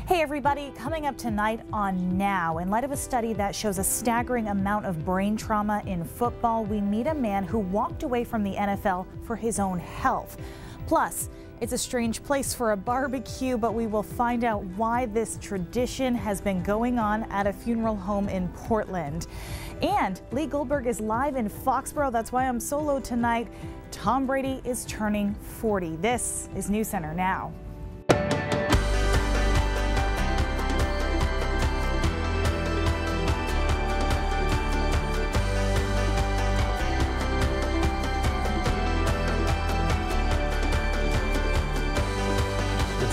Hey everybody, coming up tonight on Now, in light of a study that shows a staggering amount of brain trauma in football, we meet a man who walked away from the NFL for his own health. Plus, it's a strange place for a barbecue, but we will find out why this tradition has been going on at a funeral home in Portland. And Lee Goldberg is live in Foxborough. That's why I'm solo tonight. Tom Brady is turning 40. This is News Center Now.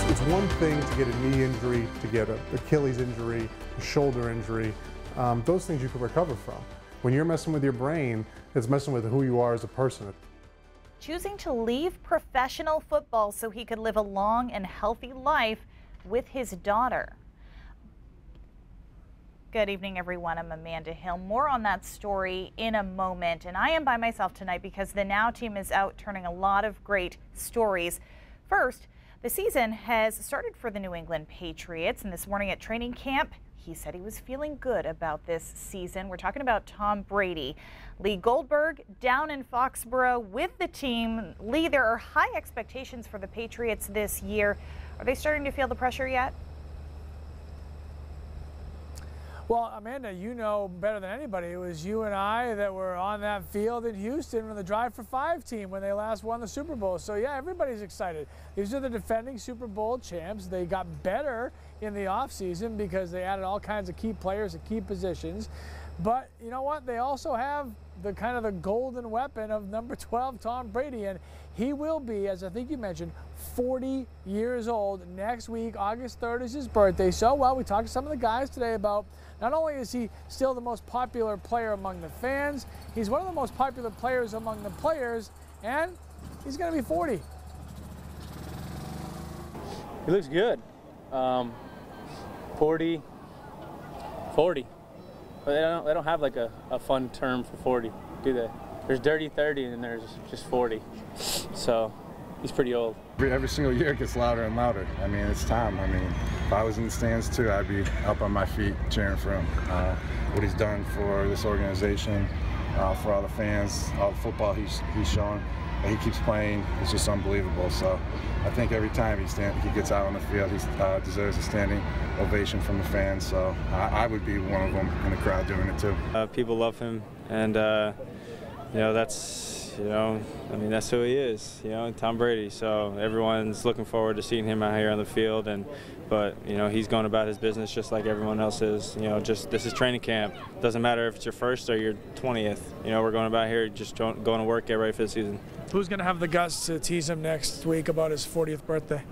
It's one thing to get a knee injury, to get an Achilles injury, a shoulder injury. Those things you can recover from. When you're messing with your brain, it's messing with who you are as a person. Choosing to leave professional football so he could live a long and healthy life with his daughter. Good evening, everyone. I'm Amanda Hill. More on that story in a moment. And I am by myself tonight because the Now team is out turning a lot of great stories. First, the season has started for the New England Patriots, and this morning at training camp, he said he was feeling good about this season. We're talking about Tom Brady. Lee Goldberg down in Foxborough with the team. Lee, there are high expectations for the Patriots this year. Are they starting to feel the pressure yet? Well, Amanda, you know better than anybody, it was you and I that were on that field in Houston with the Drive for Five team when they last won the Super Bowl. So, yeah, everybody's excited. These are the defending Super Bowl champs. They got better in the offseason because they added all kinds of key players at key positions. But you know what? They also have the kind of the golden weapon of number 12, Tom Brady. And he will be, as I think you mentioned, 40 years old next week. August 3rd is his birthday. So, well, we talked to some of the guys today about not only is he still the most popular player among the fans, he's one of the most popular players among the players, and he's going to be 40. He looks good. 40. But they don't have like a fun term for 40, do they? There's dirty 30 and then there's just 40. So he's pretty old. Every single year it gets louder and louder. I mean, it's time. I mean, if I was in the stands too, I'd be up on my feet cheering for him. What he's done for this organization, for all the fans, all the football he's shown, that he keeps playing, is just unbelievable. So I think every time he gets out on the field, he deserves a standing ovation from the fans. So I would be one of them in the crowd doing it too. People love him, and you know, that's who he is, Tom Brady. So everyone's looking forward to seeing him out here on the field, but he's going about his business just like everyone else is. This is training camp. Doesn't matter if it's your first or your 20th. We're going about here just going to work, get ready for the season. Who's going to have the guts to tease him next week about his 40th birthday?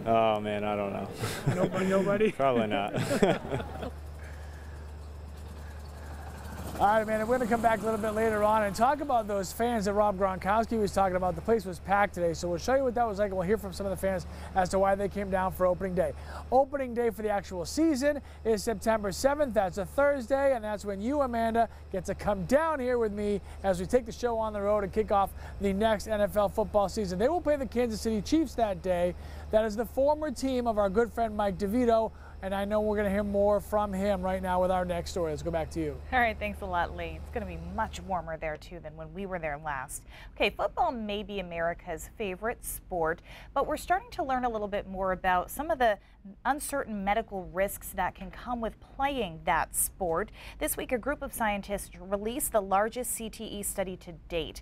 Oh man, I don't know. Nobody? Probably not. All right, man, we're going to come back a little bit later on and talk about those fans that Rob Gronkowski was talking about. The place was packed today, so we'll show you what that was like, and we'll hear from some of the fans as to why they came down for opening day. Opening day for the actual season is September 7th. That's a Thursday, and that's when you, Amanda, get to come down here with me as we take the show on the road and kick off the next NFL football season. They will play the Kansas City Chiefs that day. That is the former team of our good friend Mike DeVito. And I know we're going to hear more from him right now with our next story. Let's go back to you. All right, thanks a lot, Lee. It's going to be much warmer there, too, than when we were there last. Okay, football may be America's favorite sport, but we're starting to learn a little bit more about some of the uncertain medical risks that can come with playing that sport. This week, a group of scientists released the largest CTE study to date.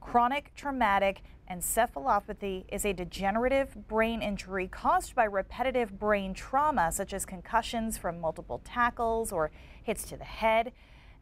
Chronic traumatic encephalopathy is a degenerative brain injury caused by repetitive brain trauma, such as concussions from multiple tackles or hits to the head.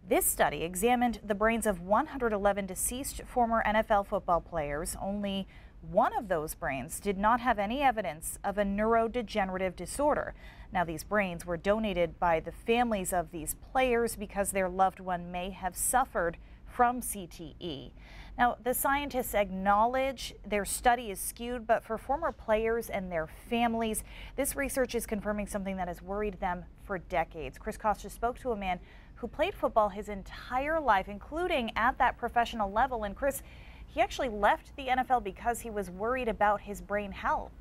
This study examined the brains of 111 deceased former NFL football players. Only one of those brains did not have any evidence of a neurodegenerative disorder. Now, these brains were donated by the families of these players because their loved one may have suffered from CTE. Now, the scientists acknowledge their study is skewed, but for former players and their families, this research is confirming something that has worried them for decades. Chris Costa spoke to a man who played football his entire life, including at that professional level. And Chris, he actually left the NFL because he was worried about his brain health.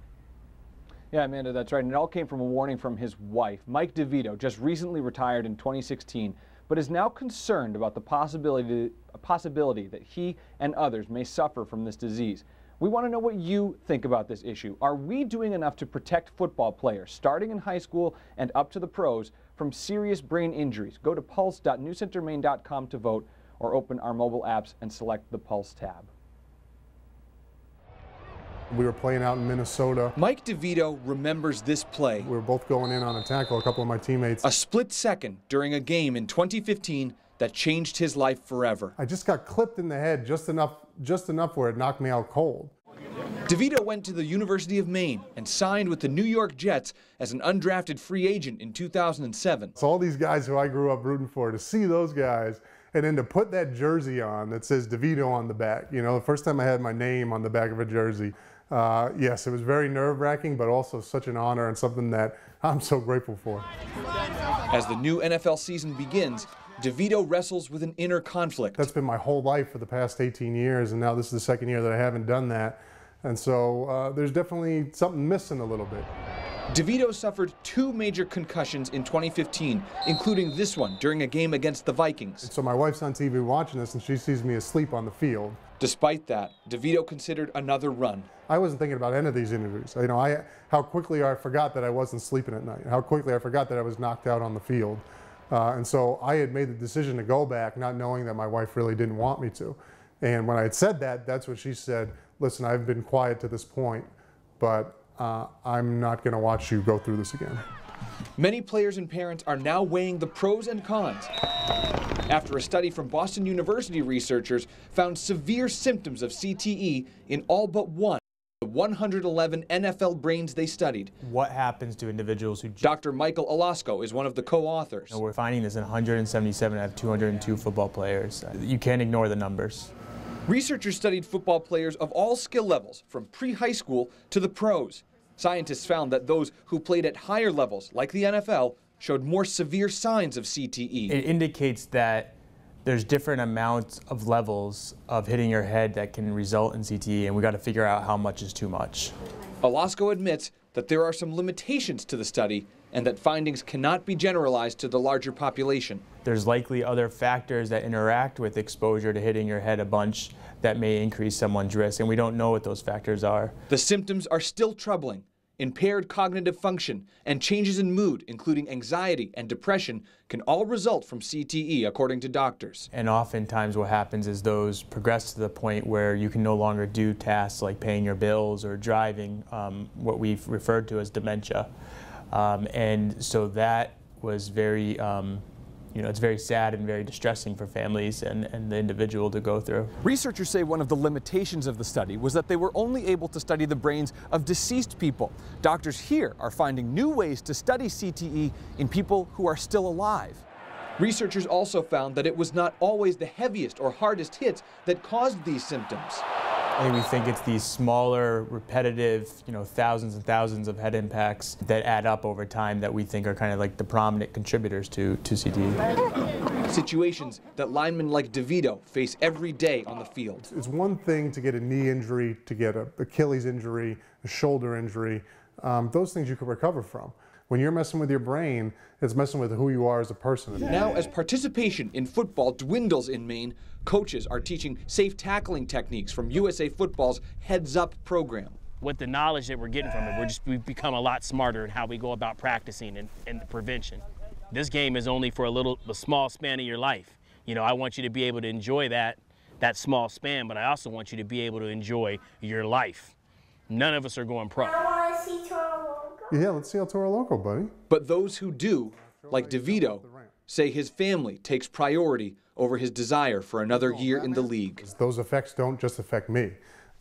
Yeah, Amanda, that's right. And it all came from a warning from his wife. Mike DeVito just recently retired in 2016, but is now concerned about the possibility that he and others may suffer from this disease. We want to know what you think about this issue. Are we doing enough to protect football players, starting in high school and up to the pros, from serious brain injuries? Go to pulse.newscentermaine.com to vote, or open our mobile apps and select the Pulse tab. We were playing out in Minnesota. Mike DeVito remembers this play. We were both going in on a tackle, a couple of my teammates. A split second during a game in 2015 that changed his life forever. I just got clipped in the head just enough where it knocked me out cold. DeVito went to the University of Maine and signed with the New York Jets as an undrafted free agent in 2007. So all these guys who I grew up rooting for, to see those guys and then to put that jersey on that says DeVito on the back. You know, the first time I had my name on the back of a jersey. Yes, it was very nerve-wracking, but also such an honor and something that I'm so grateful for. As the new NFL season begins, DeVito wrestles with an inner conflict. That's been my whole life for the past 18 years, and now this is the second year that I haven't done that. And so there's definitely something missing a little bit. DeVito suffered 2 major concussions in 2015, including this one during a game against the Vikings. So my wife's on TV watching this, and she sees me asleep on the field. Despite that, DeVito considered another run. I wasn't thinking about any of these injuries. You know, how quickly I forgot that I wasn't sleeping at night, how quickly I forgot that I was knocked out on the field. And so I had made the decision to go back, not knowing that my wife really didn't want me to. And when I had said that, that's what she said, listen, I've been quiet to this point, but I'm not going to watch you go through this again. Many players and parents are now weighing the pros and cons after a study from Boston University researchers found severe symptoms of CTE in all but one of the 111 NFL brains they studied. What happens to individuals who... Dr. Michael Alasko is one of the co-authors. We're finding this in 177 out of 202 football players. You can't ignore the numbers. Researchers studied football players of all skill levels, from pre-high school to the pros. Scientists found that those who played at higher levels, like the NFL, showed more severe signs of CTE. It indicates that there's different amounts of levels of hitting your head that can result in CTE, and we got to figure out how much is too much. Alasko admits that there are some limitations to the study and that findings cannot be generalized to the larger population. There's likely other factors that interact with exposure to hitting your head a bunch that may increase someone's risk, and we don't know what those factors are. The symptoms are still troubling. Impaired cognitive function and changes in mood, including anxiety and depression, can all result from CTE, according to doctors. And oftentimes what happens is those progress to the point where you can no longer do tasks like paying your bills or driving, what we've referred to as dementia. And so that was very, it's very sad and very distressing for families and the individual to go through. Researchers say one of the limitations of the study was that they were only able to study the brains of deceased people. Doctors here are finding new ways to study CTE in people who are still alive. Researchers also found that it was not always the heaviest or hardest hits that caused these symptoms. I think we think it's these smaller, repetitive, thousands and thousands of head impacts that add up over time that we think are kind of like the prominent contributors to CTE. Situations that linemen like DeVito face every day on the field. It's one thing to get a knee injury, to get an Achilles injury, a shoulder injury. Those things you can recover from. When you're messing with your brain, it's messing with who you are as a person. Now, as participation in football dwindles in Maine, coaches are teaching safe tackling techniques from USA Football's Heads Up program. With the knowledge that we're getting from it, we've become a lot smarter in how we go about practicing and the prevention. This game is only for a small span of your life. I want you to be able to enjoy that small span, but I also want you to be able to enjoy your life. None of us are going pro. I want to see Toro Loco. Yeah, let's see El Toro Loco, buddy. But those who do, like DeVito, say his family takes priority over his desire for another year in the league. Those effects don't just affect me.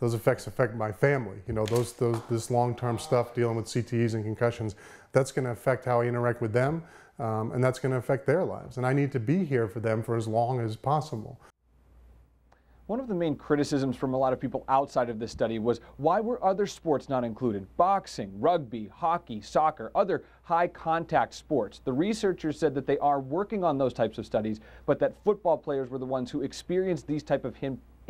Those effects affect my family. This long-term stuff dealing with CTEs and concussions, that's going to affect how I interact with them, and that's going to affect their lives. And I need to be here for them for as long as possible. One of the main criticisms from a lot of people outside of this study was, why were other sports not included? Boxing, rugby, hockey, soccer, other high-contact sports. The researchers said that they are working on those types of studies, but that football players were the ones who experienced these type of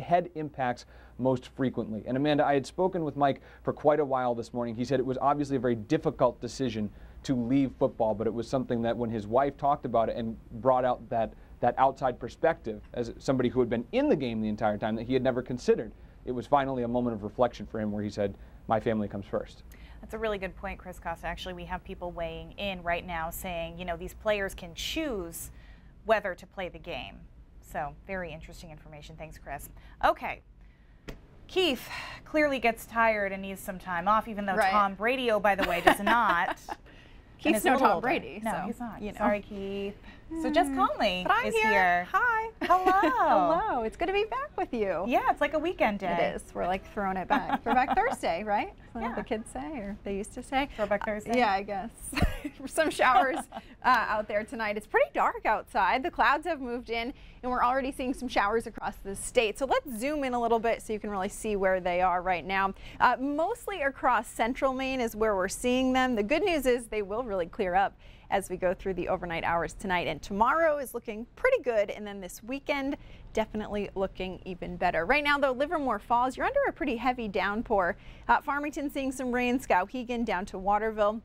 head impacts most frequently. And Amanda, I had spoken with Mike for quite a while this morning. He said it was obviously a very difficult decision to leave football, but it was something that when his wife talked about it and brought out that outside perspective as somebody who had been in the game the entire time that he had never considered, it was finally a moment of reflection for him where he said, my family comes first. That's a really good point, Chris Costa. Actually, we have people weighing in right now saying, you know, these players can choose whether to play the game. So very interesting information. Thanks, Chris. Okay. Keith clearly gets tired and needs some time off, even though Tom Brady, oh, by the way, does not. Keith's no Tom Brady. No, so, he's not. You know. Sorry, Keith. So Jess Conley is here. Hi. Hello. Hello. It's good to be back with you. Yeah, it's like a weekend day. It is. We're like throwing it back. Throwback Thursday, right? That's what Yeah. the kids say, or they used to say. Throwback Thursday? Yeah, I guess. Some showers out there tonight. It's pretty dark outside. The clouds have moved in, and we're already seeing some showers across the state. So let's zoom in a little bit so you can really see where they are right now. Mostly across central Maine is where we're seeing them. The good news is they will really clear up as we go through the overnight hours tonight, and tomorrow is looking pretty good, and then this weekend definitely looking even better. Right now though, Livermore Falls, you're under a pretty heavy downpour. Farmington seeing some rain, Skowhegan down to Waterville,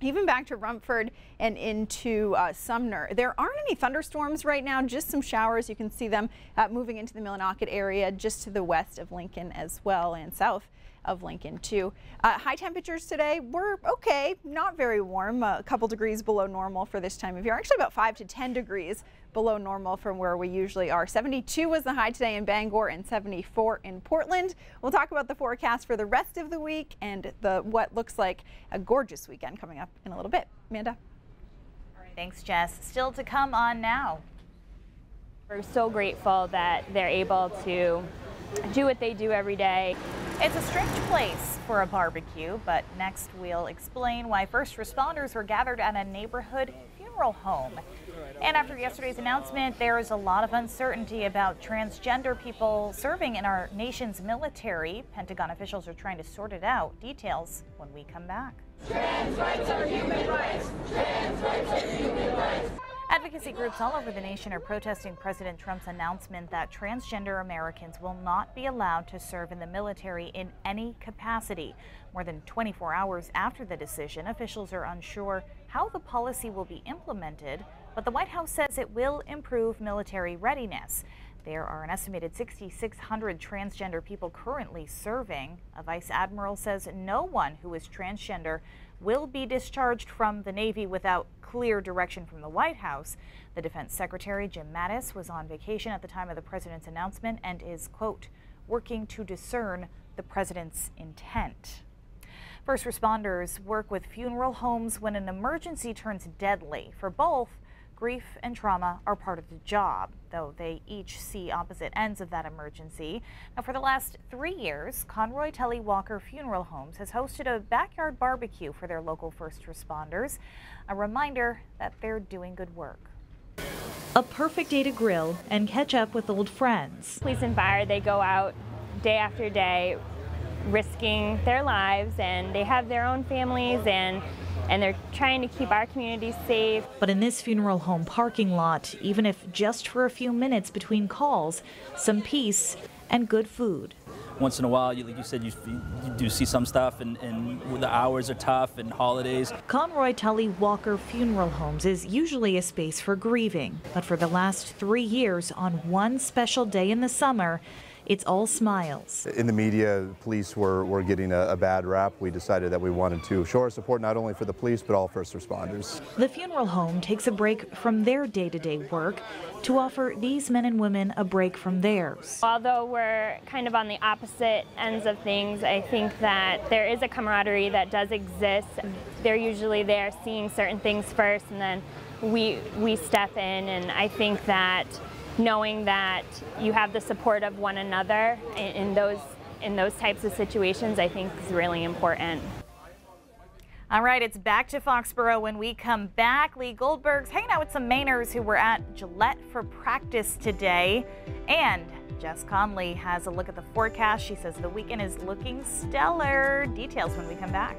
even back to Rumford and into Sumner. There aren't any thunderstorms right now, just some showers. You can see them moving into the Millinocket area just to the west of Lincoln as well, and south of Lincoln too. High temperatures today were okay, not very warm, a couple degrees below normal for this time of year, actually about 5 to 10 degrees below normal from where we usually are. 72 was the high today in Bangor and 74 in Portland. We'll talk about the forecast for the rest of the week and what looks like a gorgeous weekend coming up in a little bit. Amanda. All right, thanks, Jess. Still to come on now. We're so grateful that they're able to do what they do every day. It's a strange place for a barbecue, but next we'll explain why first responders were gathered at a neighborhood funeral home. And after yesterday's announcement, there is a lot of uncertainty about transgender people serving in our nation's military. Pentagon officials are trying to sort it out. Details when we come back. Trans rights are human rights. Trans rights are human rights. Advocacy groups all over the nation are protesting President Trump's announcement that transgender Americans will not be allowed to serve in the military in any capacity. More than 24 hours after the decision, officials are unsure how the policy will be implemented, but the White House says it will improve military readiness. There are an estimated 6,600 transgender people currently serving. A vice admiral says no one who is transgender will be discharged from the Navy without clear direction from the White House. The Defense Secretary, Jim Mattis, was on vacation at the time of the president's announcement and is, quote, working to discern the president's intent. First responders work with funeral homes when an emergency turns deadly. For both, grief and trauma are part of the job, though they each see opposite ends of that emergency. Now, for the last 3 years, Conroy Tully Walker Funeral Homes has hosted a backyard barbecue for their local first responders. A reminder that they're doing good work. A perfect day to grill and catch up with old friends. Police and fire, they go out day after day risking their lives, and they have their own families, and they're trying to keep our community safe. But in this funeral home parking lot, even if just for a few minutes between calls, some peace and good food. Once in a while, like you said, you do see some stuff, and the hours are tough and holidays. Conroy Tully Walker Funeral Homes is usually a space for grieving, but for the last 3 years, on one special day in the summer, it's all smiles. In the media, the police were getting a bad rap. We decided that we wanted to show our support not only for the police, but all first responders. The funeral home takes a break from their day-to-day work to offer these men and women a break from theirs. Although we're kind of on the opposite ends of things, I think that there is a camaraderie that does exist. They're usually there seeing certain things first, and then we step in, and I think that knowing that you have the support of one another in those types of situations, I think is really important. All right, it's back to Foxborough when we come back. Lee Goldberg's hanging out with some Mainers who were at Gillette for practice today. And Jess Conley has a look at the forecast. She says the weekend is looking stellar. Details when we come back.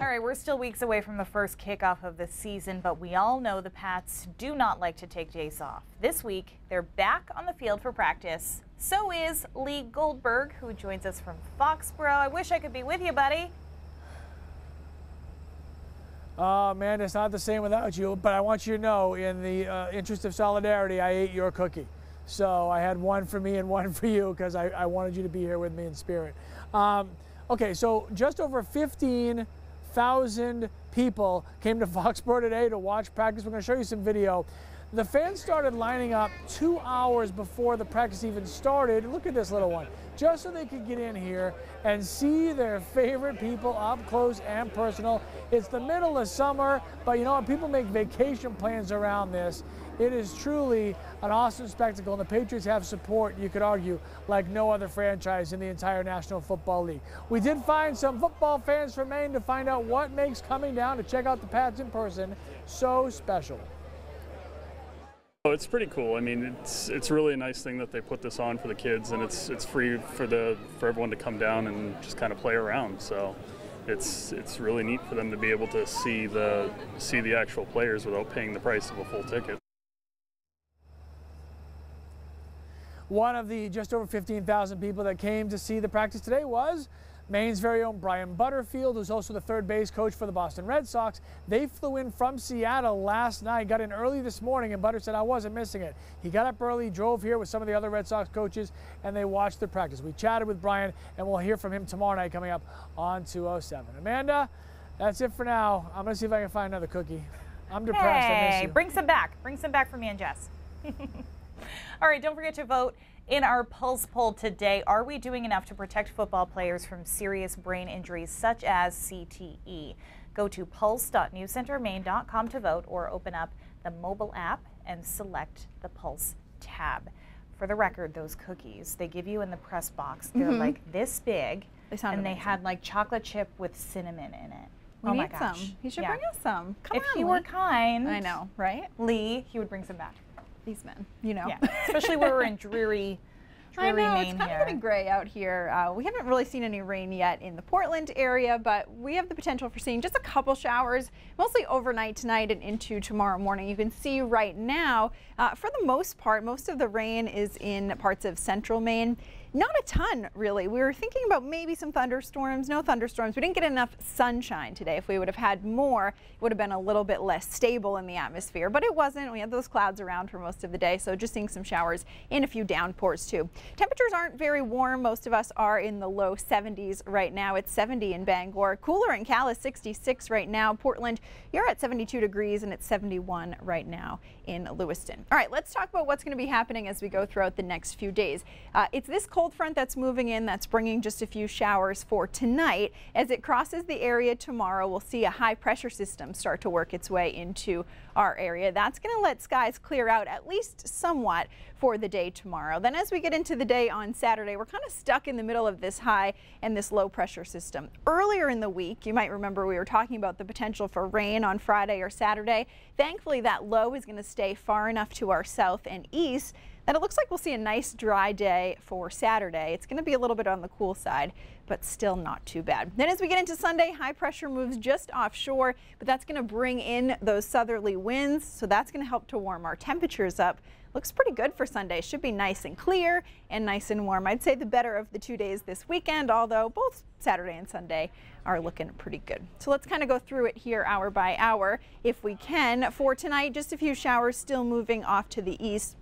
All right, we're still weeks away from the first kickoff of the season, but we all know the Pats do not like to take days off. This week, they're back on the field for practice. So is Lee Goldberg, who joins us from Foxborough. I wish I could be with you, buddy. Oh, man, it's not the same without you, but I want you to know, in the interest of solidarity, I ate your cookie. So I had one for me and one for you because I wanted you to be here with me in spirit. Okay, so just over 15,000 people came to Foxborough today to watch practice. We're going to show you some video. The fans started lining up 2 hours before the practice even started. Look at this little one. Just so they could get in here and see their favorite people up close and personal. It's the middle of summer, but you know what? People make vacation plans around this. It is truly an awesome spectacle, and the Patriots have support, you could argue, like no other franchise in the entire National Football League. We did find some football fans from Maine to find out what makes coming down to check out the Pats in person so special. Oh, it's pretty cool. I mean, it's really a nice thing that they put this on for the kids, and it's free for everyone to come down and just kind of play around. So it's really neat for them to be able to see the actual players without paying the price of a full ticket. One of the just over 15,000 people that came to see the practice today was Maine's very own Brian Butterfield, who's also the third base coach for the Boston Red Sox. They flew in from Seattle last night, got in early this morning, and Butter said, I wasn't missing it. He got up early, drove here with some of the other Red Sox coaches, and they watched the practice. We chatted with Brian, and we'll hear from him tomorrow night coming up on 207. Amanda, that's it for now. I'm going to see if I can find another cookie. I'm depressed. I miss you. Bring some back. Bring some back for me and Jess. All right, don't forget to vote in our Pulse poll today. Are we doing enough to protect football players from serious brain injuries such as CTE? Go to pulse.newscentermaine.com to vote, or open up the mobile app and select the Pulse tab. For the record, those cookies they give you in the press box, they're like this big, and they had like chocolate chip with cinnamon in it. We need some. He should bring us some. Come on, Lee. he were kind. I know, right? Lee, he would bring some back. These men, you know. Yeah, especially when we're in dreary I know, Maine it's kind here. of getting gray out here. We haven't really seen any rain yet in the Portland area, but we have the potential for seeing just a couple showers, mostly overnight tonight and into tomorrow morning. You can see right now, for the most part, most of the rain is in parts of central Maine. Not a ton, really. We were thinking about maybe some thunderstorms. No thunderstorms. We didn't get enough sunshine today. If we would have had more, it would have been a little bit less stable in the atmosphere, but it wasn't. We had those clouds around for most of the day, so just seeing some showers and a few downpours too. Temperatures aren't very warm. Most of us are in the low 70s right now. It's 70 in Bangor. Cooler in Calais, 66 right now. Portland, you're at 72 degrees, and it's 71 right now in Lewiston. All right, let's talk about what's going to be happening as we go throughout the next few days. It's this cold front that's moving in that's bringing just a few showers for tonight. As it crosses the area tomorrow, we'll see a high pressure system start to work its way into our area. That's going to let skies clear out at least somewhat for the day tomorrow. Then as we get into the day on Saturday, we're kind of stuck in the middle of this high and this low pressure system. Earlier in the week, you might remember we were talking about the potential for rain on Friday or Saturday. Thankfully, that low is going to stay far enough to our south and east that it looks like we'll see a nice dry day for Saturday. It's going to be a little bit on the cool side, but still not too bad. Then as we get into Sunday, high pressure moves just offshore, but that's going to bring in those southerly winds, so that's going to help to warm our temperatures up. Looks pretty good for Sunday. Should be nice and clear and nice and warm. I'd say the better of the 2 days this weekend, although both Saturday and Sunday are looking pretty good. So let's kind of go through it here hour by hour if we can. For tonight, just a few showers still moving off to the east.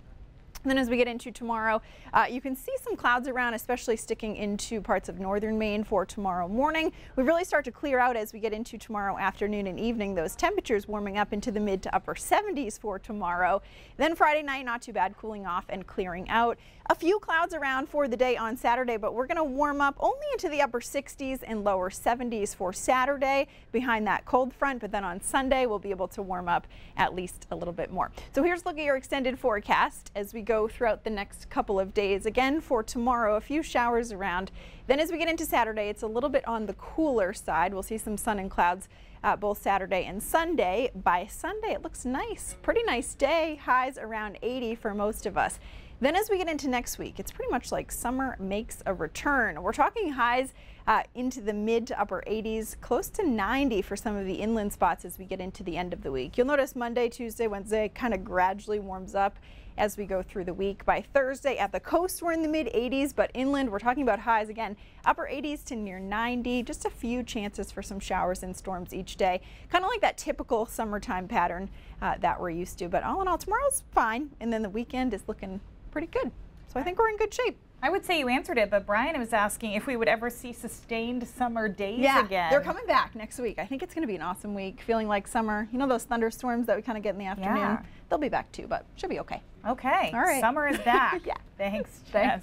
And then as we get into tomorrow, you can see some clouds around, especially sticking into parts of northern Maine for tomorrow morning. We really start to clear out as we get into tomorrow afternoon and evening. Those temperatures warming up into the mid to upper 70s for tomorrow. Then Friday night, not too bad, cooling off and clearing out. A few clouds around for the day on Saturday, but we're going to warm up only into the upper 60s and lower 70s for Saturday behind that cold front. But then on Sunday, we'll be able to warm up at least a little bit more. So here's a look at your extended forecast as we go throughout the next couple of days. Again, for tomorrow, a few showers around. Then as we get into Saturday, it's a little bit on the cooler side. We'll see some sun and clouds both Saturday and Sunday. By Sunday, it looks nice. Pretty nice day. Highs around 80 for most of us. Then as we get into next week, it's pretty much like summer makes a return. We're talking highs into the mid to upper 80s, close to 90 for some of the inland spots as we get into the end of the week. You'll notice Monday, Tuesday, Wednesday kind of gradually warms up as we go through the week. By Thursday at the coast, we're in the mid 80s, but inland, we're talking about highs again, upper 80s to near 90. Just a few chances for some showers and storms each day. Kind of like that typical summertime pattern that we're used to. But all in all, tomorrow's fine, and then the weekend is looking pretty good. So I think we're in good shape. I would say you answered it, but Brian was asking if we would ever see sustained summer days again. They're coming back next week. I think it's going to be an awesome week, feeling like summer. You know those thunderstorms that we kind of get in the afternoon? Yeah. They'll be back too, but should be okay. Okay. All right. Summer is back. Yeah. Thanks, Jess.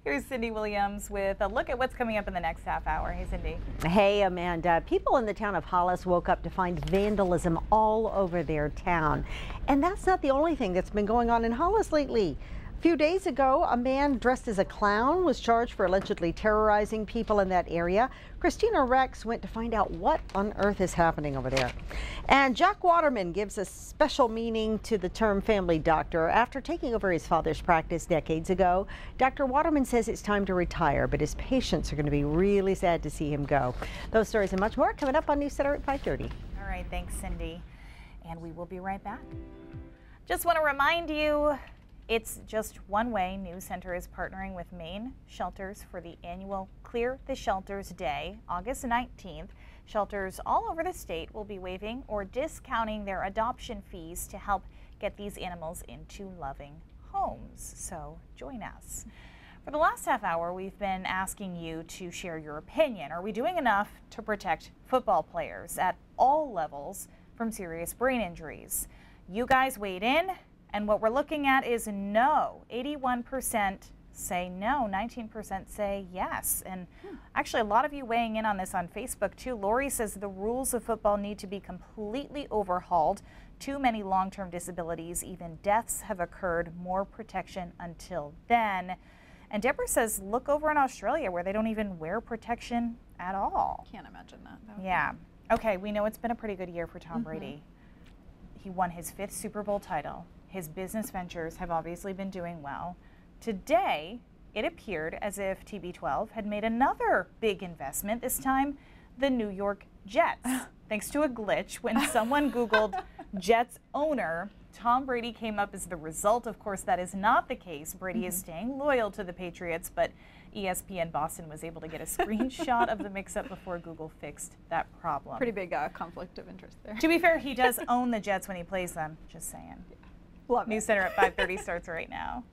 Here's Cindy Williams with a look at what's coming up in the next half hour. Hey, Cindy. Hey, Amanda. People in the town of Hollis woke up to find vandalism all over their town. And that's not the only thing that's been going on in Hollis lately. A few days ago, a man dressed as a clown was charged for allegedly terrorizing people in that area. Christina Rex went to find out what on earth is happening over there. And Jack Waterman gives a special meaning to the term family doctor. After taking over his father's practice decades ago, Dr. Waterman says it's time to retire, but his patients are going to be really sad to see him go. Those stories and much more coming up on News Center at 5:30. All right, thanks, Cindy. And we will be right back. Just want to remind you, it's just one way. News Center is partnering with Maine Shelters for the annual Clear the Shelters Day, August 19th. Shelters all over the state will be waiving or discounting their adoption fees to help get these animals into loving homes. So join us. For the last half hour, we've been asking you to share your opinion. Are we doing enough to protect football players at all levels from serious brain injuries? You guys weighed in. And what we're looking at is no. 81% say no, 19% say yes. And actually a lot of you weighing in on this on Facebook too. Lori says the rules of football need to be completely overhauled. Too many long-term disabilities, even deaths have occurred. More protection until then. And Deborah says look over in Australia where they don't even wear protection at all. Can't imagine that. Yeah. Okay, we know it's been a pretty good year for Tom Brady. He won his 5th Super Bowl title. His business ventures have obviously been doing well. Today, it appeared as if TB12 had made another big investment, this time the New York Jets. Thanks to a glitch when someone Googled Jets owner, Tom Brady came up as the result. Of course, that is not the case. Brady is staying loyal to the Patriots, but ESPN Boston was able to get a screenshot of the mix-up before Google fixed that problem. Pretty big conflict of interest there. To be fair, he does own the Jets when he plays them, just saying. Love News Center at 5:30 starts right now.